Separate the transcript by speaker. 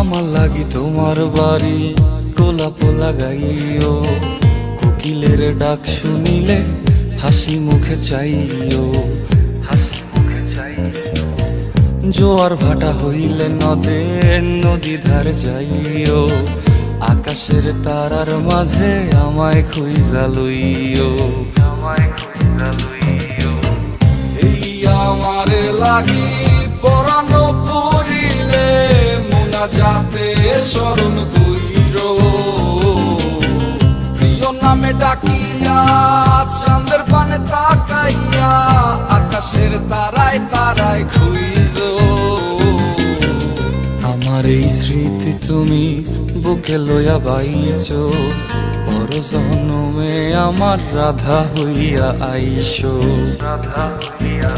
Speaker 1: আমার লাগি তোমার বাড়ি গোলাপ লাগাইও, কোকিলের ডাক শুনিলে হাসি মুখে চাইও, জোয়ার ভাটা হইলে নদে নদী ধারে যাইও, আকাশের তারার মাঝে আমায় খুঁজা লইও, এই আমারে লাগি পরানো পড়িলে মোনাজাতে স্মরণ কইরো, প্রিয় নামে ডাকিয়া চাঁদের পানে তাকাইয়া আকাশের তারায় তারায় খুঁজো। আমার এই স্মৃতি তুমি বুকে লইয়া বাইছো, পর জন্মে আমার রাধা হইয়া আইসো, রাধা হইয়া